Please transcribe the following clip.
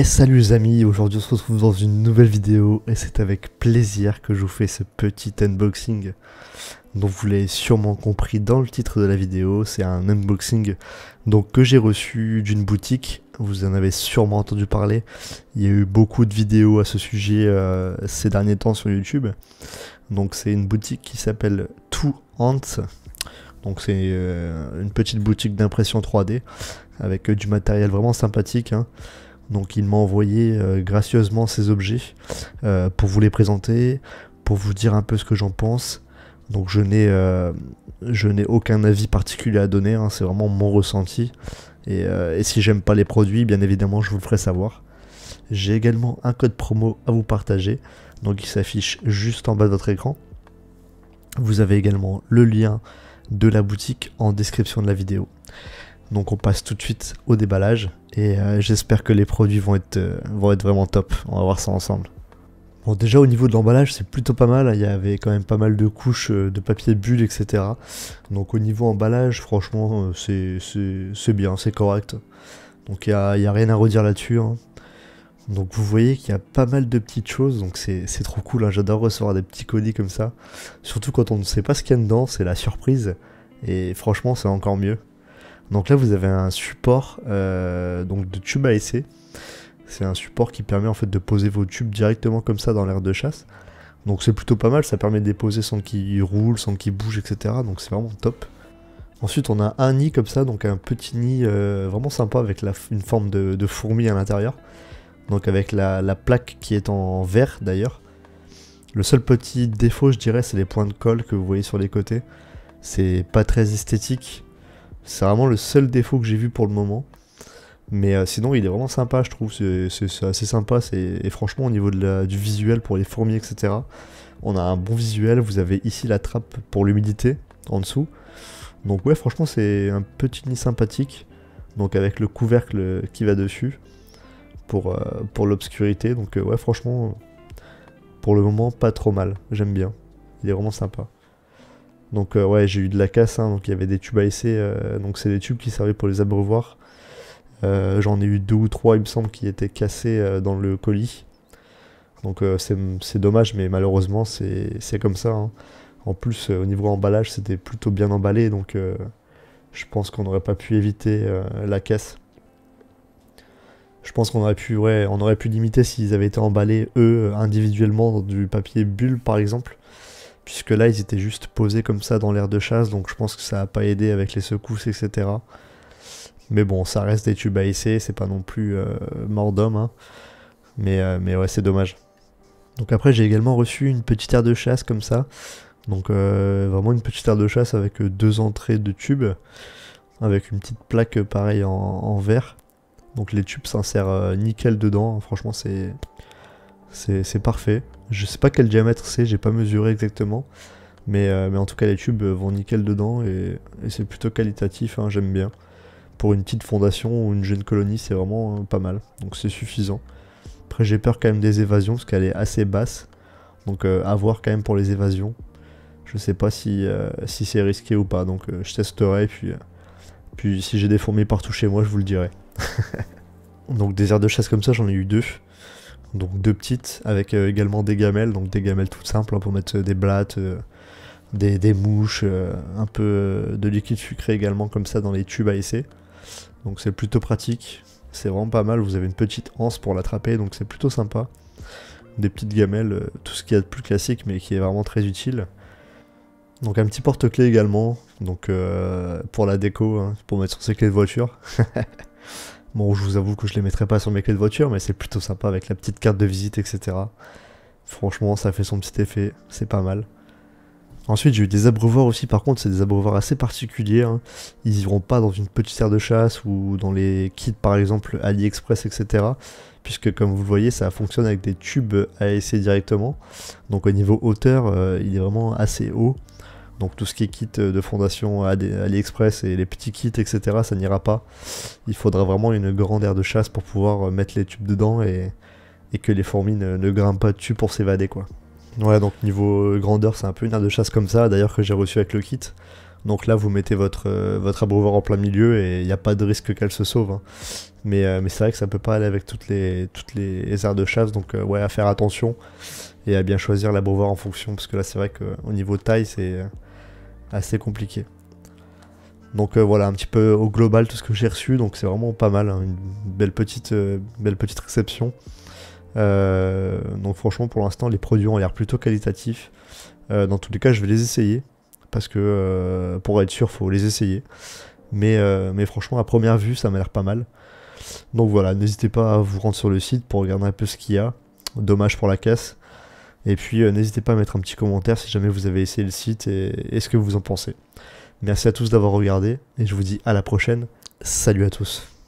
Salut les amis, aujourd'hui on se retrouve dans une nouvelle vidéo et c'est avec plaisir que je vous fais ce petit unboxing. Donc vous l'avez sûrement compris dans le titre de la vidéo, c'est un unboxing donc que j'ai reçu d'une boutique. Vous en avez sûrement entendu parler, il y a eu beaucoup de vidéos à ce sujet ces derniers temps sur YouTube. Donc c'est une boutique qui s'appelle Two Ants. Donc c'est une petite boutique d'impression 3D avec du matériel vraiment sympathique, hein. Donc il m'a envoyé gracieusement ces objets pour vous les présenter, pour vous dire un peu ce que j'en pense. Donc je n'ai aucun avis particulier à donner, hein, c'est vraiment mon ressenti. Et si j'aime pas les produits, bien évidemment je vous le ferai savoir. J'ai également un code promo à vous partager, donc il s'affiche juste en bas de votre écran. Vous avez également le lien de la boutique en description de la vidéo. Donc on passe tout de suite au déballage et j'espère que les produits vont être vraiment top. On va voir ça ensemble. Bon, déjà au niveau de l'emballage c'est plutôt pas mal, il y avait quand même pas mal de couches de papier bulle, etc. Donc au niveau emballage franchement c'est bien, c'est correct. Donc il n'y a rien à redire là-dessus, hein. Donc vous voyez qu'il y a pas mal de petites choses, donc c'est trop cool, hein. J'adore recevoir des petits colis comme ça. Surtout quand on ne sait pas ce qu'il y a dedans, c'est la surprise. Et franchement c'est encore mieux. Donc là vous avez un support donc de tube à essai. C'est un support qui permet en fait de poser vos tubes directement comme ça dans l'aire de chasse. Donc c'est plutôt pas mal, ça permet de les poser sans qu'ils roulent, sans qu'ils bougent, etc. Donc c'est vraiment top. Ensuite on a un nid comme ça, donc un petit nid vraiment sympa avec une forme de fourmi à l'intérieur. Donc avec la plaque qui est en verre d'ailleurs. Le seul petit défaut je dirais c'est les points de colle que vous voyez sur les côtés. C'est pas très esthétique. C'est vraiment le seul défaut que j'ai vu pour le moment. Mais sinon il est vraiment sympa je trouve, c'est assez sympa. Et franchement au niveau du visuel pour les fourmis, etc. On a un bon visuel, vous avez ici la trappe pour l'humidité en dessous. Donc ouais franchement c'est un petit nid sympathique. Donc avec le couvercle qui va dessus pour l'obscurité. Donc ouais franchement pour le moment pas trop mal, j'aime bien. Il est vraiment sympa. Donc ouais j'ai eu de la casse, hein, donc il y avait des tubes à essai, donc c'est des tubes qui servaient pour les abreuvoirs. J'en ai eu 2 ou 3 il me semble qui étaient cassés dans le colis. Donc c'est dommage mais malheureusement c'est comme ça, hein. En plus au niveau emballage c'était plutôt bien emballé donc je pense qu'on n'aurait pas pu éviter la casse. Je pense qu'on aurait pu limiter s'ils avaient été emballés eux individuellement dans du papier bulle par exemple. Puisque là ils étaient juste posés comme ça dans l'aire de chasse, donc je pense que ça n'a pas aidé avec les secousses, etc. Mais bon, ça reste des tubes à essai, c'est pas non plus mort d'homme, hein. Mais ouais, c'est dommage. Donc après j'ai également reçu une petite aire de chasse comme ça. Donc vraiment une petite aire de chasse avec 2 entrées de tubes. Avec une petite plaque pareil en verre. Donc les tubes s'insèrent nickel dedans, hein. Franchement c'est parfait. Je sais pas quel diamètre c'est, j'ai pas mesuré exactement. Mais en tout cas les tubes vont nickel dedans et c'est plutôt qualitatif, hein, j'aime bien. Pour une petite fondation ou une jeune colonie c'est vraiment pas mal, donc c'est suffisant. Après j'ai peur quand même des évasions parce qu'elle est assez basse. Donc à voir quand même pour les évasions. Je sais pas si c'est risqué ou pas, donc je testerai puis si j'ai des fourmis partout chez moi je vous le dirai. Donc des aires de chasse comme ça j'en ai eu 2. Donc 2 petites avec également des gamelles, donc des gamelles toutes simples, hein, pour mettre des blattes, des mouches, un peu de liquide sucré également comme ça dans les tubes à essai. Donc c'est plutôt pratique, c'est vraiment pas mal, vous avez une petite anse pour l'attraper donc c'est plutôt sympa. Des petites gamelles, tout ce qu'il y a de plus classique mais qui est vraiment très utile. Donc un petit porte-clés également, donc pour la déco, hein, pour mettre sur ses clés de voiture. Bon, je vous avoue que je les mettrai pas sur mes clés de voiture, mais c'est plutôt sympa avec la petite carte de visite, etc. Franchement, ça fait son petit effet, c'est pas mal. Ensuite, j'ai eu des abreuvoirs aussi, par contre, c'est des abreuvoirs assez particuliers, hein. Ils iront pas dans une petite aire de chasse ou dans les kits, par exemple, AliExpress, etc. Puisque, comme vous le voyez, ça fonctionne avec des tubes à essai directement. Donc, au niveau hauteur, il est vraiment assez haut. Donc tout ce qui est kit de fondation AliExpress et les petits kits, etc., ça n'ira pas. Il faudra vraiment une grande aire de chasse pour pouvoir mettre les tubes dedans et que les fourmis ne grimpent pas dessus pour s'évader, quoi. Ouais, donc niveau grandeur, c'est un peu une aire de chasse comme ça, d'ailleurs que j'ai reçu avec le kit. Donc là, vous mettez votre abreuvoir en plein milieu et il n'y a pas de risque qu'elle se sauve, hein. Mais c'est vrai que ça peut pas aller avec toutes les aires de chasse, donc ouais, à faire attention et à bien choisir l'abreuvoir en fonction, parce que là, c'est vrai qu'au niveau taille, c'est assez compliqué. Donc voilà, un petit peu au global tout ce que j'ai reçu, donc c'est vraiment pas mal, hein, une belle petite réception. Donc franchement, pour l'instant, les produits ont l'air plutôt qualitatifs. Dans tous les cas, je vais les essayer, parce que pour être sûr, faut les essayer. Mais franchement, à première vue, ça m'a l'air pas mal. Donc voilà, n'hésitez pas à vous rendre sur le site pour regarder un peu ce qu'il y a. Dommage pour la caisse. Et puis n'hésitez pas à mettre un petit commentaire si jamais vous avez essayé le site et ce que vous en pensez. Merci à tous d'avoir regardé et je vous dis à la prochaine. Salut à tous.